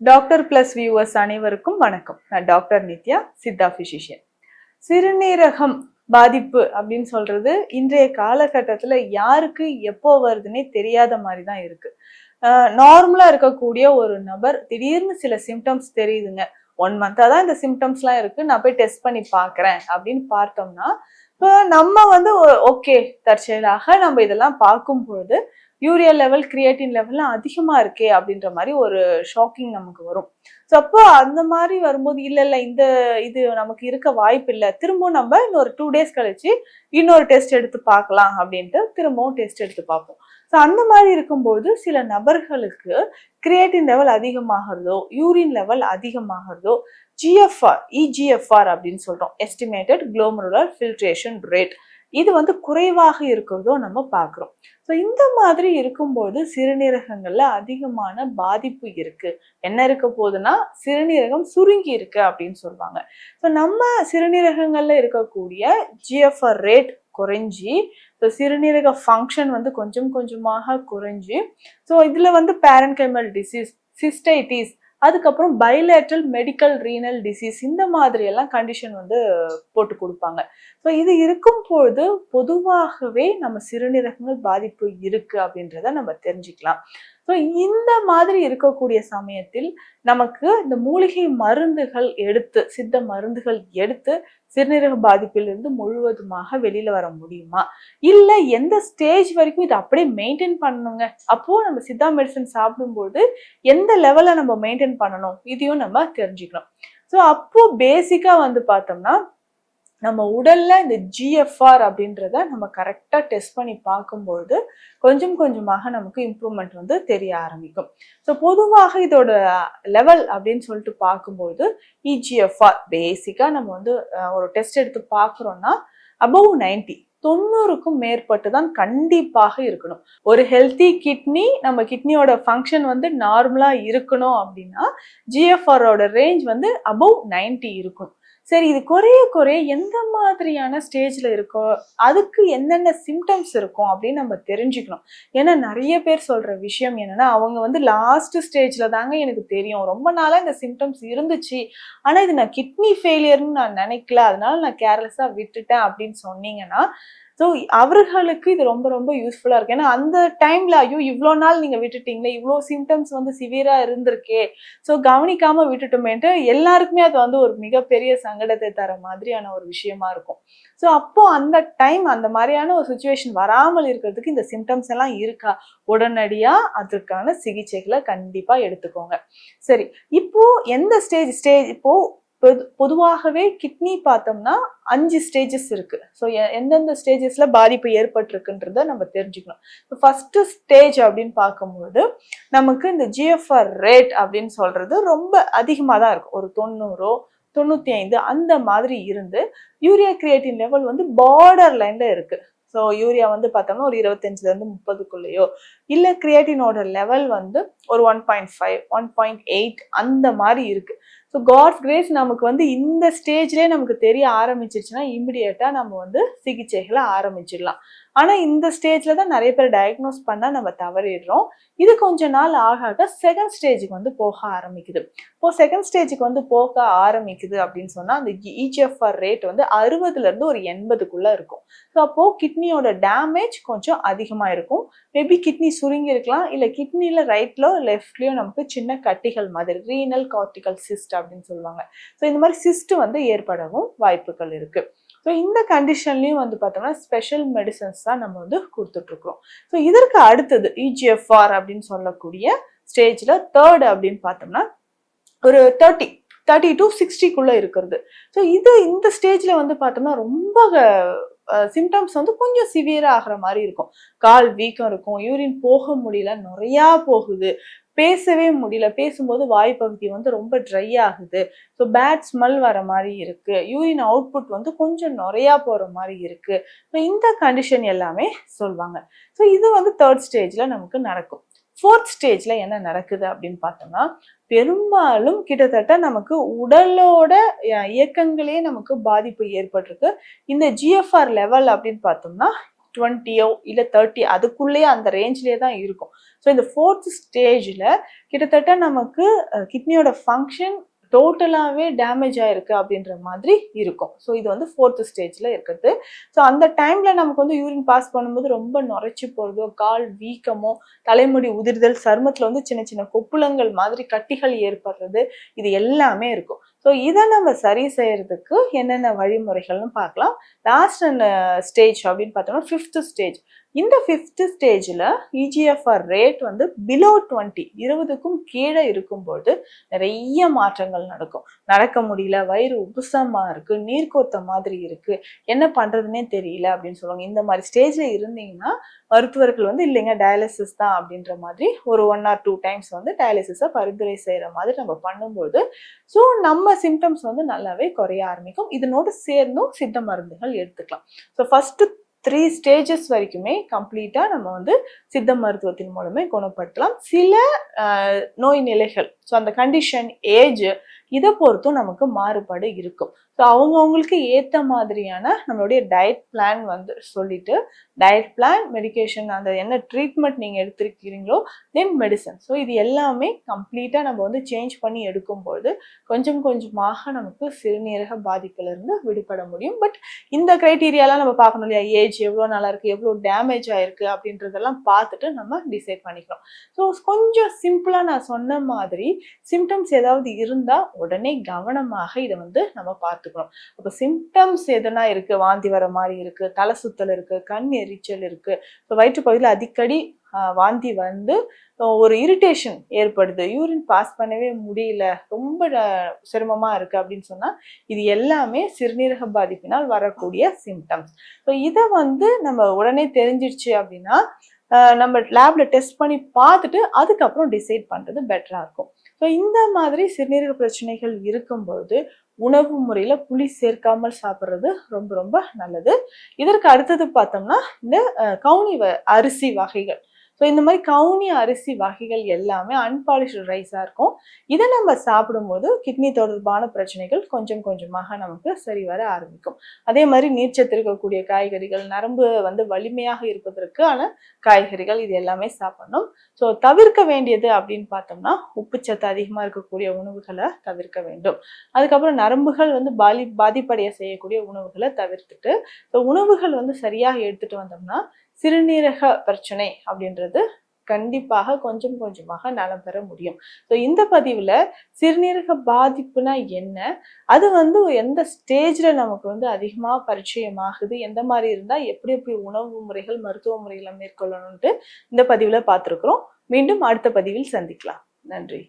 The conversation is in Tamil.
டாக்டர் பிளஸ் வியூவர்ஸ் அனைவருக்கும் வணக்கம். நான் டாக்டர் நித்யா, சித்தா பிசிஷியன். சிறுநீரகம் பாதிப்பு அப்படின்னு சொல்றது இன்றைய காலகட்டத்துல யாருக்கு எப்போ வருதுன்னே தெரியாத மாதிரி தான் இருக்கு. நார்மலா இருக்கக்கூடிய ஒரு நபர் திடீர்னு சில சிம்டம்ஸ் தெரியுதுங்க, 1 மந்த்தா தான் இந்த சிம்டம்ஸ்லாம் இருக்கு, நான் போய் டெஸ்ட் பண்ணி பாக்குறேன் அப்படின்னு பார்த்தோம்னா, இப்போ நம்ம வந்து ஓகே, தற்செயலாக நம்ம இதெல்லாம் பார்க்கும் பொழுது யூரியா லெவல், கிரியேட்டின் லெவல்லாம் அதிகமா இருக்கே அப்படின்ற மாதிரி ஒரு ஷாக்கிங் நமக்கு வரும். ஸோ அப்போ அந்த மாதிரி வரும்போது இல்ல இது நமக்கு இருக்க வாய்ப்பு இல்லை, திரும்பவும் நம்ம இன்னொரு 2 days கழிச்சு இன்னொரு டெஸ்ட் எடுத்து பார்க்கலாம் அப்படின்ட்டு திரும்பவும் டெஸ்ட் எடுத்து பார்ப்போம். ஸோ அந்த மாதிரி இருக்கும்போது சில நபர்களுக்கு கிரியேட்டின் லெவல் அதிகமாகிறதோ, யூரின் லெவல் அதிகமாகிறதோ, இஜிஎஃப்ஆர் அப்படின்னு சொல்றோம், எஸ்டிமேட்டட் குளோமெருலர் ஃபில்ட்ரேஷன் ரேட், இது வந்து குறைவாக இருக்கிறதோ நம்ம பார்க்குறோம். ஸோ இந்த மாதிரி இருக்கும்போது சிறுநீரகங்கள்ல அதிகமான பாதிப்பு இருக்கு. என்ன இருக்க போகுதுன்னா, சிறுநீரகம் சுருங்கி இருக்கு அப்படின்னு சொல்லுவாங்க. ஸோ நம்ம சிறுநீரகங்கள்ல இருக்கக்கூடிய ஜிஎஃப்ஆர் ரேட் குறைஞ்சி, ஸோ சிறுநீரக ஃபங்க்ஷன் வந்து கொஞ்சம் கொஞ்சமாக குறைஞ்சி, ஸோ இதுல வந்து பேரன்கைமல் டிசீஸ், சிஸ்டைட்டிஸ், அதுக்கப்புறம் பைலேட்ரல் மெடிக்கல் ரீனல் டிசீஸ், இந்த மாதிரி எல்லாம் கண்டிஷன் வந்து போட்டு கொடுப்பாங்க. ஸோ இது இருக்கும்போது பொதுவாகவே நம்ம சிறுநீரகங்கள் பாதிப்பு இருக்கு அப்படின்றத நம்ம தெரிஞ்சுக்கலாம். ஸோ இந்த மாதிரி இருக்கக்கூடிய சமயத்தில் நமக்கு இந்த மூலிகை மருந்துகள் எடுத்து, சித்த மருந்துகள் எடுத்து சிறுநீரக பாதிப்பிலிருந்து முழுவதுமாக வெளியில வர முடியுமா, இல்ல எந்த ஸ்டேஜ் வரைக்கும் இதை அப்படியே மெயின்டைன் பண்ணணுங்க, அப்போ நம்ம சித்தா மெடிசன் சாப்பிடும்போது எந்த லெவல்ல நம்ம மெயின்டைன் பண்ணணும், இதையும் நம்ம தெரிஞ்சுக்கணும். ஸோ அப்போ பேசிக்கா வந்து பார்த்தோம்னா, நம்ம உடல்ல இந்த ஜிஎஃப்ஆர் அப்படின்றத நம்ம கரெக்டா டெஸ்ட் பண்ணி பார்க்கும்பொழுது கொஞ்சம் கொஞ்சமாக நமக்கு இம்ப்ரூவ்மெண்ட் வந்து தெரிய ஆரம்பிக்கும். ஸோ பொதுவாக இதோட லெவல் அப்படின்னு சொல்லிட்டு பார்க்கும்போது இஜிஎஃப்ஆர் பேசிக்கா நம்ம வந்து ஒரு டெஸ்ட் எடுத்து பார்க்குறோம்னா அபவ் 90க்கும் மேற்பட்டு தான் கண்டிப்பாக இருக்கணும். ஒரு ஹெல்த்தி கிட்னி, நம்ம கிட்னியோட ஃபங்க்ஷன் வந்து நார்மலா இருக்கணும் அப்படின்னா ஜிஎஃப்ஆரோட ரேஞ்ச் வந்து அபவ் 90 இருக்கும். சரி, இது குறைய குறைய எந்த மாதிரியான ஸ்டேஜ்ல இருக்கோ, அதுக்கு என்னென்ன சிம்டம்ஸ் இருக்கும் அப்படின்னு நம்ம தெரிஞ்சுக்கணும். ஏன்னா நிறைய பேர் சொல்ற விஷயம் என்னன்னா, அவங்க வந்து லாஸ்ட் ஸ்டேஜ்ல தாங்க எனக்கு தெரியும், ரொம்ப நாளா இந்த சிம்டம்ஸ் இருந்துச்சு, ஆனா இது நான் கிட்னி ஃபெயிலியர்னு நான் நினைக்கல, அதனால நான் கேர்லெஸ்ஸா விட்டுட்டேன் அப்படின்னு சொன்னீங்கன்னா, ஸோ அவர்களுக்கு இது ரொம்ப ரொம்ப யூஸ்ஃபுல்லா இருக்கு. ஏன்னா அந்த டைம்ல ஐயோ இவ்வளோ நாள் நீங்க விட்டுட்டீங்களே, இவ்வளோ சிம்டம்ஸ் வந்து சிவியரா இருந்திருக்கே, ஸோ கவனிக்காம விட்டுட்டோமேன்ட்டு எல்லாருக்குமே அது வந்து ஒரு மிகப்பெரிய சங்கடத்தை தர மாதிரியான ஒரு விஷயமா இருக்கும். ஸோ அப்போ அந்த டைம் அந்த மாதிரியான ஒரு சுச்சுவேஷன் வராமல் இருக்கிறதுக்கு இந்த சிம்டம்ஸ் எல்லாம் இருக்கா, உடனடியா அதற்கான சிகிச்சைகளை கண்டிப்பா எடுத்துக்கோங்க. சரி, இப்போ எந்த ஸ்டேஜ் இப்போ பொதுவாகவே கிட்னி பார்த்தோம்னா 5 ஸ்டேஜஸ் இருக்கு. ஸோ எந்தெந்த ஸ்டேஜஸ்ல பாதிப்பு ஏற்பட்டிருக்குன்றத நம்ம தெரிஞ்சுக்கணும். ஃபர்ஸ்ட் ஸ்டேஜ் அப்படின்னு பார்க்கும்போது நமக்கு இந்த ஜிஎஃப்ஆர் ரேட் அப்படின்னு சொல்றது ரொம்ப அதிகமாக தான் இருக்கும். ஒரு 90, 95 அந்த மாதிரி இருந்து யூரியா கிரியேட்டின் லெவல் வந்து பார்டர் லைன்ல இருக்கு. ஸோ யூரியா வந்து பார்த்தோம்னா ஒரு 25லேருந்து 30க்குள்ளேயோ, இல்லை கிரியேட்டினோட லெவல் வந்து ஒரு 1.5, 1.8 அந்த மாதிரி இருக்கு. ஸோ காட்ஸ் கிரேஸ் நமக்கு வந்து இந்த ஸ்டேஜ்லேயே நமக்கு தெரிய ஆரம்பிச்சிருச்சுன்னா இமிடியேட்டா நம்ம வந்து சிகிச்சைகளை ஆரம்பிச்சிடலாம். ஆனால் இந்த ஸ்டேஜ்ல தான் நிறைய பேர் டயக்னோஸ் பண்ணால் நம்ம தவறிடுறோம். இது கொஞ்ச நாள் ஆக ஆக செகண்ட் ஸ்டேஜுக்கு வந்து போக ஆரம்பிக்குது. இப்போ செகண்ட் ஸ்டேஜுக்கு வந்து போக ஆரம்பிக்குது அப்படின்னு சொன்னால் அந்த இஜிஎஃப்ஆர் ரேட் வந்து 60லேருந்து ஒரு 80க்குள்ள இருக்கும். ஸோ அப்போ கிட்னியோட டேமேஜ் கொஞ்சம் அதிகமாக இருக்கும். மேபி கிட்னி சுருங்கி இருக்கலாம், இல்லை கிட்னியில் ரைட்லோ லெஃப்ட்லயோ நமக்கு சின்ன கட்டிகள் மாதிரி ரீனல் கார்டிகல் சிஸ்ட் அப்படின்னு சொல்லுவாங்க. ஸோ இந்த மாதிரி சிஸ்ட் வந்து ஏற்படவும் வாய்ப்புகள் இருக்கு. ஸோ இந்த கண்டிஷன்லையும் வந்து பார்த்தோம்னா ஸ்பெஷல் மெடிசன்ஸ் தான் நம்ம வந்து கொடுத்துட்ருக்குறோம். ஸோ இதற்கு அடுத்தது இஜிஎஃப்ஆர் அப்படின்னு சொல்லக்கூடிய ஸ்டேஜில் தேர்ட் அப்படின்னு பார்த்தோம்னா ஒரு 30 to 60க்குள்ள இருக்கிறது. ஸோ இந்த ஸ்டேஜில் வந்து பார்த்தோம்னா ரொம்ப சிம்டம்ஸ் வந்து கொஞ்சம் சிவியரா ஆகிற மாதிரி இருக்கும். கால் வீக்கம் இருக்கும், யூரின் போக முடியல, நிறையா போகுது, பேசவே முடியல, பேசும்போது வாய்ப்பகுதி வந்து ரொம்ப ட்ரை ஆகுது, ஸோ பேட் ஸ்மெல் வர மாதிரி இருக்கு, யூரின் அவுட்புட் வந்து கொஞ்சம் நிறையா போகிற மாதிரி இருக்கு. ஸோ இந்த கண்டிஷன் எல்லாமே சொல்லுவாங்க. ஸோ இது வந்து தேர்ட் ஸ்டேஜில் நமக்கு நடக்கும். ஃபோர்த் ஸ்டேஜ்ல என்ன நடக்குது அப்படின்னு பார்த்தோம்னா, பெரும்பாலும் கிட்டத்தட்ட நமக்கு உடலோட இயக்கங்களே நமக்கு பாதிப்பு ஏற்பட்டிருக்கு. இந்த ஜிஎஃப்ஆர் லெவல் அப்படின்னு பார்த்தோம்னா 20யோ இல்ல 30 அதுக்குள்ளேயே அந்த ரேஞ்ச்லயே தான் இருக்கும். ஸோ இந்த 4th ஸ்டேஜ்ல கிட்டத்தட்ட நமக்கு கிட்னியோட ஃபங்க்ஷன் டோட்டலாவே டேமேஜ் ஆயிருக்கு அப்படின்ற மாதிரி இருக்கும். ஸோ இது வந்து 4th ஸ்டேஜ்ல இருக்குது. ஸோ அந்த டைம்ல நமக்கு வந்து யூரின் பாஸ் பண்ணும்போது ரொம்ப நுரைச்சி போறதோ, கால் வீக்கமோ, தலைமுடி உதிர்தல், சருமத்துல வந்து சின்ன சின்ன கொப்புளங்கள் மாதிரி கட்டிகள் ஏற்படுறது, இது எல்லாமே இருக்கும். ஸோ இதை நம்ம சரி செய்யறதுக்கு என்னென்ன வழிமுறைகள்னு பார்க்கலாம். லாஸ்ட் ஸ்டேஜ் அப்படின்னு பார்த்தோம்னா 5th ஸ்டேஜ். இந்த 5th ஸ்டேஜ்ல இஜிஎஃப்ஆர் ரேட் வந்து பிலோ 20க்கும் கீழே இருக்கும்போது நிறைய மாற்றங்கள் நடக்கும். நடக்க முடியல, வயிறு உப்புசமா இருக்கு, நீர்க்கோத்த மாதிரி இருக்கு, என்ன பண்றதுன்னே தெரியல அப்படின்னு சொல்லுவாங்க. இந்த மாதிரி ஸ்டேஜ்ல இருந்தீங்கன்னா மருத்துவர்கள் வந்து இல்லைங்க டயாலிசிஸ் தான் அப்படின்ற மாதிரி ஒரு 1 or 2 டைம்ஸ் வந்து டயாலிசிஸை பரிந்துரை செய்யற மாதிரி நம்ம பண்ணும்போது ஸோ நம்ம சிம்டம்ஸ் வந்து நல்லாவே குறைய ஆரம்பிக்கும். இதனோடு சேர்ந்தும் சித்த மருந்துகள் எடுத்துக்கலாம். ஸோ ஃபர்ஸ்ட் 3 ஸ்டேஜஸ் வரைக்குமே கம்ப்ளீட்டா நம்ம வந்து சித்த மருத்துவத்தின் மூலமே குணப்படுத்தலாம். சில நோய் நிலைகள், ஸோ அந்த கண்டிஷன், ஏஜ், இதை பொறுத்தும் நமக்கு மாறுபாடு இருக்கும். ஸோ அவங்கவுங்களுக்கு ஏற்ற மாதிரியான நம்மளுடைய டயட் பிளான் வந்து சொல்லிட்டு, டயட் பிளான், மெடிக்கேஷன், அந்த என்ன ட்ரீட்மெண்ட் நீங்கள் எடுத்திருக்கிறீங்களோ, தென் மெடிசன். ஸோ இது எல்லாமே கம்ப்ளீட்டாக நம்ம வந்து சேஞ்ச் பண்ணி எடுக்கும்போது கொஞ்சம் கொஞ்சமாக நமக்கு சிறுநீரக பாதிப்பிலிருந்து விடுபட முடியும். பட் இந்த கிரைட்டீரியாலாம் நம்ம பார்க்கணும் இல்லையா? ஏஜ் எவ்வளோ நல்லா இருக்குது, எவ்வளோ டேமேஜ் ஆயிருக்கு அப்படின்றதெல்லாம் பார்த்துட்டு நம்ம டிசைட் பண்ணிக்கலாம். ஸோ கொஞ்சம் சிம்பிளாக நான் சொன்ன மாதிரி சிம்டம்ஸ் ஏதாவது இருந்தால் உடனே கவனமாக இதை வந்து நம்ம பார்த்துக்கணும். அப்போ சிம்டம்ஸ் எதுனா இருக்கு, வாந்தி வர மாதிரி இருக்கு, தலை சுத்தல் இருக்கு, கண் எரிச்சல் இருக்கு, ஸோ வயிற்று பகுதியில் அடிக்கடி வாந்தி வந்து ஒரு இரிட்டேஷன் ஏற்படுது, யூரின் பாஸ் பண்ணவே முடியல, ரொம்ப சிரமமா இருக்கு அப்படின்னு சொன்னா இது எல்லாமே சிறுநீரக பாதிப்பினால் வரக்கூடிய சிம்டம்ஸ். ஸோ இதை வந்து நம்ம உடனே தெரிஞ்சிடுச்சு அப்படின்னா நம்ம லேப்ல டெஸ்ட் பண்ணி பார்த்துட்டு அதுக்கப்புறம் டிசைட் பண்றது பெட்டரா இருக்கும். ஸோ இந்த மாதிரி சிறுநீரக பிரச்சனைகள் இருக்கும்போது உணவு முறையில புளி சேர்க்காமல் சாப்பிட்றது ரொம்ப ரொம்ப நல்லது. இதற்கு அடுத்தது பார்த்தோம்னா இந்த கவுனி அரிசி வகைகள். ஸோ இந்த மாதிரி கவுனி அரிசி வகைகள் எல்லாமே அன்பாலிஷ்டு ரைஸாக இருக்கும். இதை நம்ம சாப்பிடும்போது கிட்னி தொடர்பான பிரச்சனைகள் கொஞ்சம் கொஞ்சமாக நமக்கு சரி வர ஆரம்பிக்கும். அதே மாதிரி நீர்ச்சத்து இருக்கக்கூடிய காய்கறிகள், நரம்பு வந்து வலிமையாக இருப்பதற்கான காய்கறிகள், இது எல்லாமே சாப்பிடணும். ஸோ தவிர்க்க வேண்டியது அப்படின்னு பார்த்தோம்னா உப்புச்சத்து அதிகமாக இருக்கக்கூடிய உணவுகளை தவிர்க்க வேண்டும். அதுக்கப்புறம் நரம்புகள் வந்து பாதிப்படைய செய்யக்கூடிய உணவுகளை தவிர்த்துட்டு, ஸோ உணவுகள் வந்து சரியாக எடுத்துட்டு வந்தோம்னா சிறுநீரக பிரச்சனை அப்படின்றது கண்டிப்பாக கொஞ்சம் கொஞ்சமாக நலம் பெற முடியும். ஸோ இந்த பதிவில் சிறுநீரக பாதிப்புனா என்ன, அது வந்து எந்த ஸ்டேஜில் நமக்கு வந்து அதிகமாக பரிச்சயமாகுது, எந்த மாதிரி இருந்தால் எப்படி எப்படி உணவு முறைகள், மருத்துவ முறைகளை மேற்கொள்ளணும்ட்டு இந்த பதிவில் பார்த்துருக்குறோம். மீண்டும் அடுத்த பதிவில் சந்திக்கலாம். நன்றி.